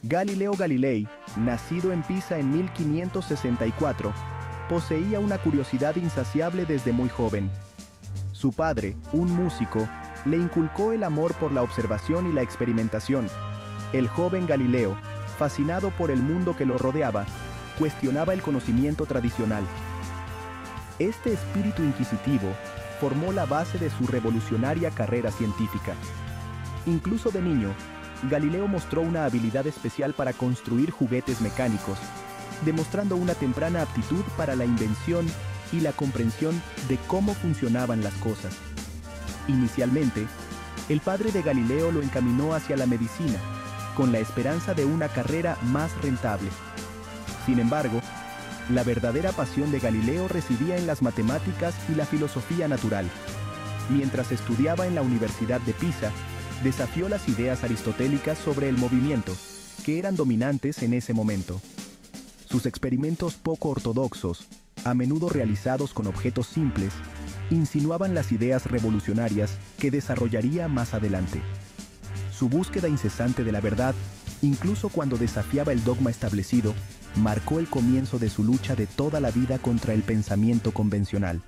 Galileo Galilei, nacido en Pisa en 1564, poseía una curiosidad insaciable desde muy joven. Su padre, un músico, le inculcó el amor por la observación y la experimentación. El joven Galileo, fascinado por el mundo que lo rodeaba, cuestionaba el conocimiento tradicional. Este espíritu inquisitivo formó la base de su revolucionaria carrera científica. Incluso de niño, Galileo mostró una habilidad especial para construir juguetes mecánicos, demostrando una temprana aptitud para la invención y la comprensión de cómo funcionaban las cosas. Inicialmente, el padre de Galileo lo encaminó hacia la medicina, con la esperanza de una carrera más rentable. Sin embargo, la verdadera pasión de Galileo residía en las matemáticas y la filosofía natural. Mientras estudiaba en la Universidad de Pisa, desafió las ideas aristotélicas sobre el movimiento, que eran dominantes en ese momento. Sus experimentos poco ortodoxos, a menudo realizados con objetos simples, insinuaban las ideas revolucionarias que desarrollaría más adelante. Su búsqueda incesante de la verdad, incluso cuando desafiaba el dogma establecido, marcó el comienzo de su lucha de toda la vida contra el pensamiento convencional.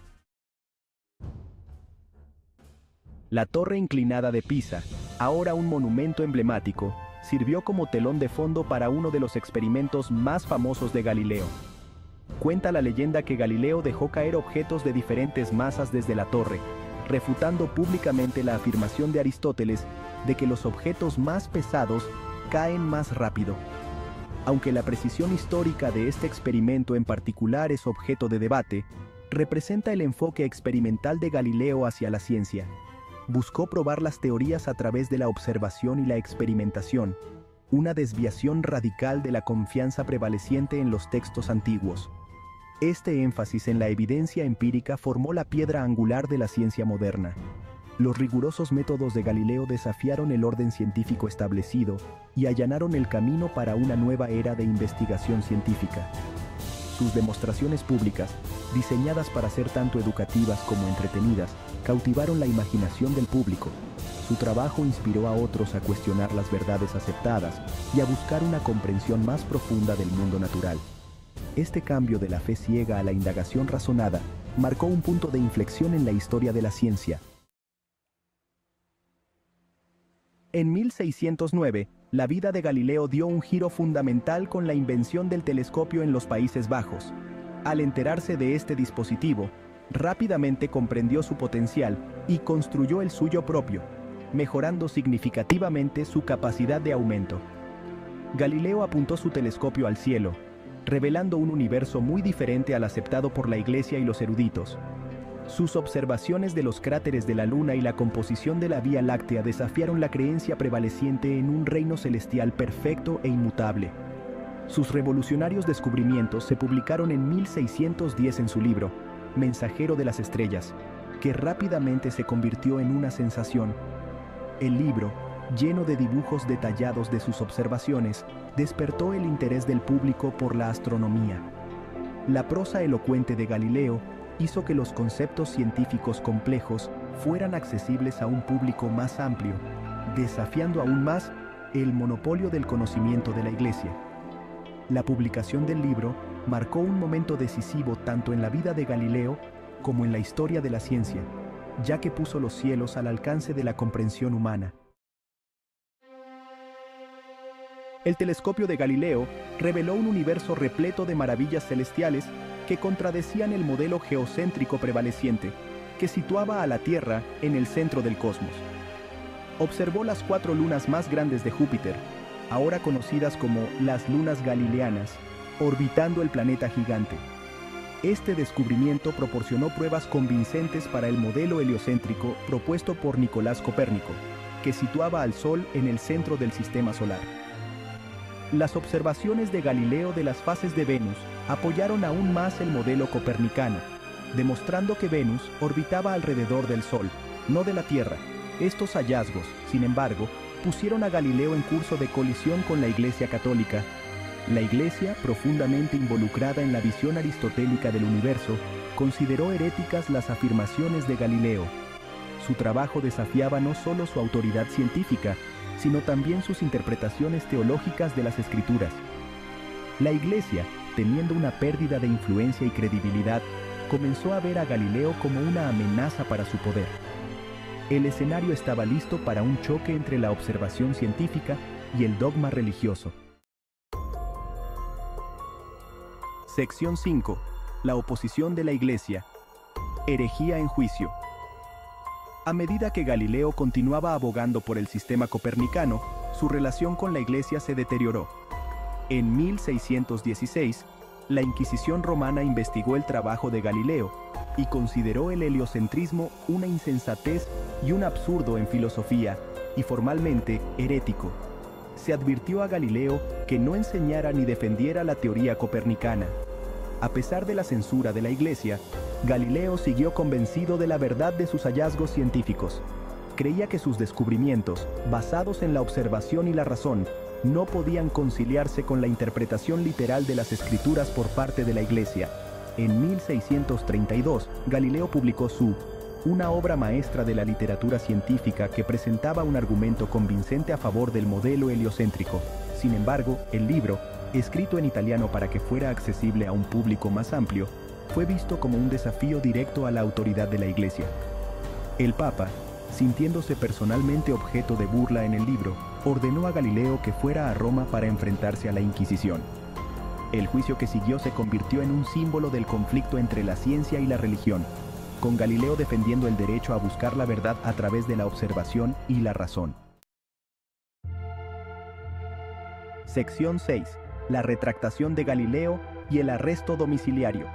La torre inclinada de Pisa, ahora un monumento emblemático, sirvió como telón de fondo para uno de los experimentos más famosos de Galileo. Cuenta la leyenda que Galileo dejó caer objetos de diferentes masas desde la torre, refutando públicamente la afirmación de Aristóteles de que los objetos más pesados caen más rápido. Aunque la precisión histórica de este experimento en particular es objeto de debate, representa el enfoque experimental de Galileo hacia la ciencia. Buscó probar las teorías a través de la observación y la experimentación, una desviación radical de la confianza prevaleciente en los textos antiguos. Este énfasis en la evidencia empírica formó la piedra angular de la ciencia moderna. Los rigurosos métodos de Galileo desafiaron el orden científico establecido y allanaron el camino para una nueva era de investigación científica. Sus demostraciones públicas, diseñadas para ser tanto educativas como entretenidas, cautivaron la imaginación del público. Su trabajo inspiró a otros a cuestionar las verdades aceptadas y a buscar una comprensión más profunda del mundo natural. Este cambio de la fe ciega a la indagación razonada marcó un punto de inflexión en la historia de la ciencia. En 1609, la vida de Galileo dio un giro fundamental con la invención del telescopio en los Países Bajos. Al enterarse de este dispositivo, rápidamente comprendió su potencial y construyó el suyo propio, mejorando significativamente su capacidad de aumento. Galileo apuntó su telescopio al cielo, revelando un universo muy diferente al aceptado por la Iglesia y los eruditos. Sus observaciones de los cráteres de la Luna y la composición de la Vía Láctea desafiaron la creencia prevaleciente en un reino celestial perfecto e inmutable. Sus revolucionarios descubrimientos se publicaron en 1610 en su libro, Mensajero de las Estrellas, que rápidamente se convirtió en una sensación. El libro, lleno de dibujos detallados de sus observaciones, despertó el interés del público por la astronomía. La prosa elocuente de Galileo hizo que los conceptos científicos complejos fueran accesibles a un público más amplio, desafiando aún más el monopolio del conocimiento de la Iglesia. La publicación del libro marcó un momento decisivo tanto en la vida de Galileo como en la historia de la ciencia, ya que puso los cielos al alcance de la comprensión humana. El telescopio de Galileo reveló un universo repleto de maravillas celestiales que contradecían el modelo geocéntrico prevaleciente, que situaba a la Tierra en el centro del cosmos. Observó las 4 lunas más grandes de Júpiter, ahora conocidas como las lunas galileanas, orbitando el planeta gigante. Este descubrimiento proporcionó pruebas convincentes para el modelo heliocéntrico propuesto por Nicolás Copérnico, que situaba al Sol en el centro del sistema solar. Las observaciones de Galileo de las fases de Venus apoyaron aún más el modelo copernicano, demostrando que Venus orbitaba alrededor del Sol, no de la Tierra. Estos hallazgos, sin embargo, pusieron a Galileo en curso de colisión con la Iglesia Católica. La Iglesia, profundamente involucrada en la visión aristotélica del universo, consideró heréticas las afirmaciones de Galileo. Su trabajo desafiaba no solo su autoridad científica, sino también sus interpretaciones teológicas de las Escrituras. La Iglesia, temiendo una pérdida de influencia y credibilidad, comenzó a ver a Galileo como una amenaza para su poder. El escenario estaba listo para un choque entre la observación científica y el dogma religioso. Sección 5. La oposición de la Iglesia. Herejía en juicio. A medida que Galileo continuaba abogando por el sistema copernicano, su relación con la Iglesia se deterioró. En 1616, la Inquisición romana investigó el trabajo de Galileo y consideró el heliocentrismo una insensatez y un absurdo en filosofía, y formalmente herético. Se advirtió a Galileo que no enseñara ni defendiera la teoría copernicana. A pesar de la censura de la Iglesia, Galileo siguió convencido de la verdad de sus hallazgos científicos. Creía que sus descubrimientos, basados en la observación y la razón, no podían conciliarse con la interpretación literal de las Escrituras por parte de la Iglesia. En 1632, Galileo publicó una obra maestra de la literatura científica que presentaba un argumento convincente a favor del modelo heliocéntrico. Sin embargo, el libro, escrito en italiano para que fuera accesible a un público más amplio, fue visto como un desafío directo a la autoridad de la Iglesia. El Papa, sintiéndose personalmente objeto de burla en el libro, ordenó a Galileo que fuera a Roma para enfrentarse a la Inquisición. El juicio que siguió se convirtió en un símbolo del conflicto entre la ciencia y la religión, con Galileo defendiendo el derecho a buscar la verdad a través de la observación y la razón. Sección 6. La retractación de Galileo y el arresto domiciliario.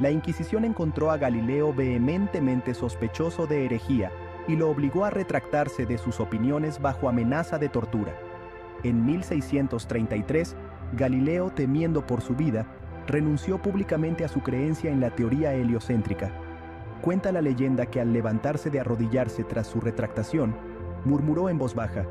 La Inquisición encontró a Galileo vehementemente sospechoso de herejía y lo obligó a retractarse de sus opiniones bajo amenaza de tortura. En 1633, Galileo, temiendo por su vida, renunció públicamente a su creencia en la teoría heliocéntrica. Cuenta la leyenda que al levantarse de arrodillarse tras su retractación, murmuró en voz baja: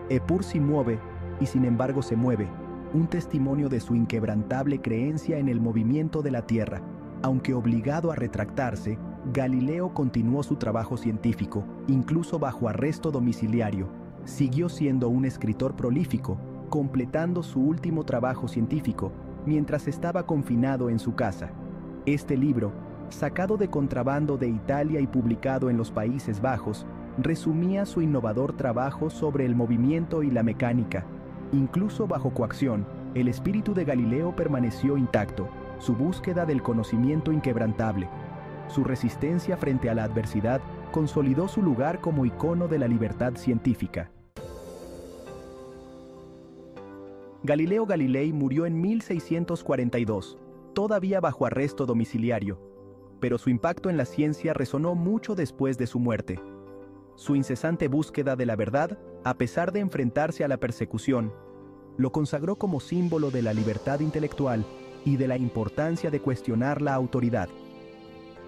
«Eppur si muove, y sin embargo se mueve», un testimonio de su inquebrantable creencia en el movimiento de la Tierra. Aunque obligado a retractarse, Galileo continuó su trabajo científico, incluso bajo arresto domiciliario. Siguió siendo un escritor prolífico, completando su último trabajo científico mientras estaba confinado en su casa. Este libro, sacado de contrabando de Italia y publicado en los Países Bajos, resumía su innovador trabajo sobre el movimiento y la mecánica. Incluso bajo coacción, el espíritu de Galileo permaneció intacto, su búsqueda del conocimiento inquebrantable. Su resistencia frente a la adversidad consolidó su lugar como icono de la libertad científica. Galileo Galilei murió en 1642, todavía bajo arresto domiciliario, pero su impacto en la ciencia resonó mucho después de su muerte. Su incesante búsqueda de la verdad, a pesar de enfrentarse a la persecución, lo consagró como símbolo de la libertad intelectual y de la importancia de cuestionar la autoridad.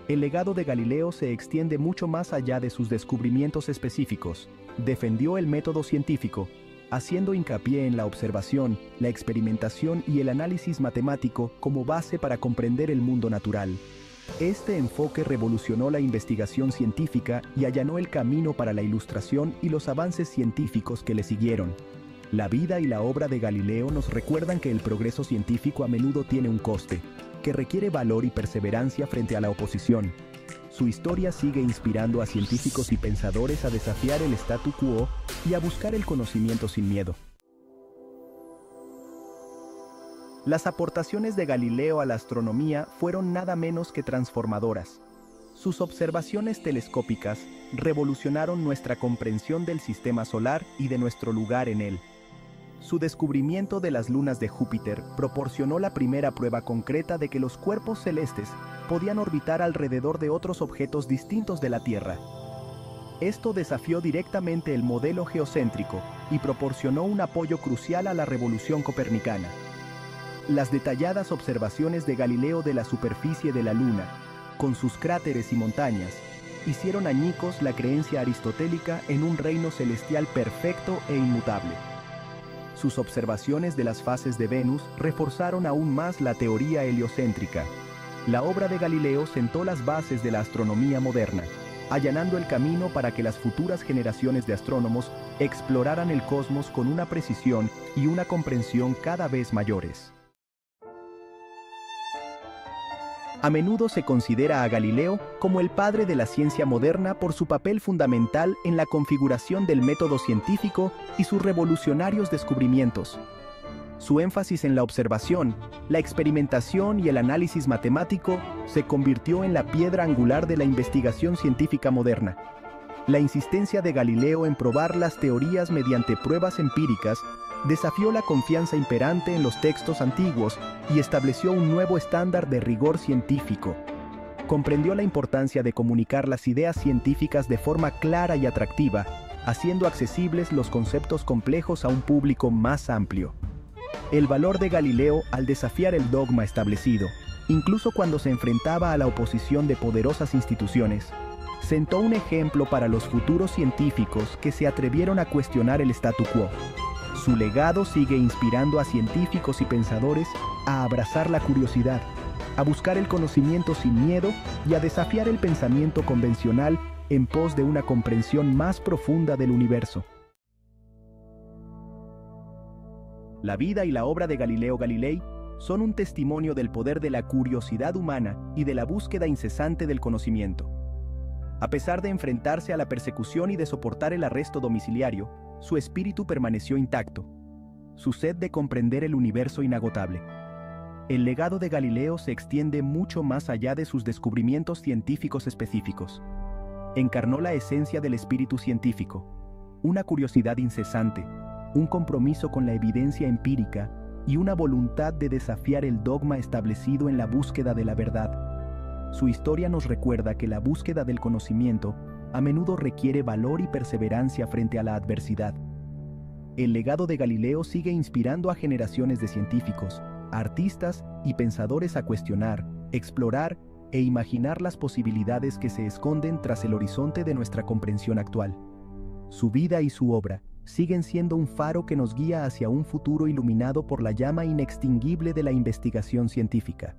El legado de Galileo se extiende mucho más allá de sus descubrimientos específicos. Defendió el método científico, haciendo hincapié en la observación, la experimentación y el análisis matemático como base para comprender el mundo natural. Este enfoque revolucionó la investigación científica y allanó el camino para la Ilustración y los avances científicos que le siguieron. La vida y la obra de Galileo nos recuerdan que el progreso científico a menudo tiene un coste, que requiere valor y perseverancia frente a la oposición. Su historia sigue inspirando a científicos y pensadores a desafiar el statu quo y a buscar el conocimiento sin miedo. Las aportaciones de Galileo a la astronomía fueron nada menos que transformadoras. Sus observaciones telescópicas revolucionaron nuestra comprensión del sistema solar y de nuestro lugar en él. Su descubrimiento de las lunas de Júpiter proporcionó la primera prueba concreta de que los cuerpos celestes podían orbitar alrededor de otros objetos distintos de la Tierra. Esto desafió directamente el modelo geocéntrico y proporcionó un apoyo crucial a la revolución copernicana. Las detalladas observaciones de Galileo de la superficie de la Luna, con sus cráteres y montañas, hicieron añicos la creencia aristotélica en un reino celestial perfecto e inmutable. Sus observaciones de las fases de Venus reforzaron aún más la teoría heliocéntrica. La obra de Galileo sentó las bases de la astronomía moderna. allanando el camino para que las futuras generaciones de astrónomos exploraran el cosmos con una precisión y una comprensión cada vez mayores. A menudo se considera a Galileo como el padre de la ciencia moderna por su papel fundamental en la configuración del método científico y sus revolucionarios descubrimientos. Su énfasis en la observación, la experimentación y el análisis matemático se convirtió en la piedra angular de la investigación científica moderna. La insistencia de Galileo en probar las teorías mediante pruebas empíricas desafió la confianza imperante en los textos antiguos y estableció un nuevo estándar de rigor científico. Comprendió la importancia de comunicar las ideas científicas de forma clara y atractiva, haciendo accesibles los conceptos complejos a un público más amplio. El valor de Galileo al desafiar el dogma establecido, incluso cuando se enfrentaba a la oposición de poderosas instituciones, sentó un ejemplo para los futuros científicos que se atrevieron a cuestionar el statu quo. Su legado sigue inspirando a científicos y pensadores a abrazar la curiosidad, a buscar el conocimiento sin miedo y a desafiar el pensamiento convencional en pos de una comprensión más profunda del universo. La vida y la obra de Galileo Galilei son un testimonio del poder de la curiosidad humana y de la búsqueda incesante del conocimiento. A pesar de enfrentarse a la persecución y de soportar el arresto domiciliario, su espíritu permaneció intacto, su sed de comprender el universo inagotable. El legado de Galileo se extiende mucho más allá de sus descubrimientos científicos específicos. Encarnó la esencia del espíritu científico, una curiosidad incesante, un compromiso con la evidencia empírica y una voluntad de desafiar el dogma establecido en la búsqueda de la verdad. Su historia nos recuerda que la búsqueda del conocimiento a menudo requiere valor y perseverancia frente a la adversidad. El legado de Galileo sigue inspirando a generaciones de científicos, artistas y pensadores a cuestionar, explorar e imaginar las posibilidades que se esconden tras el horizonte de nuestra comprensión actual. Su vida y su obra siguen siendo un faro que nos guía hacia un futuro iluminado por la llama inextinguible de la investigación científica.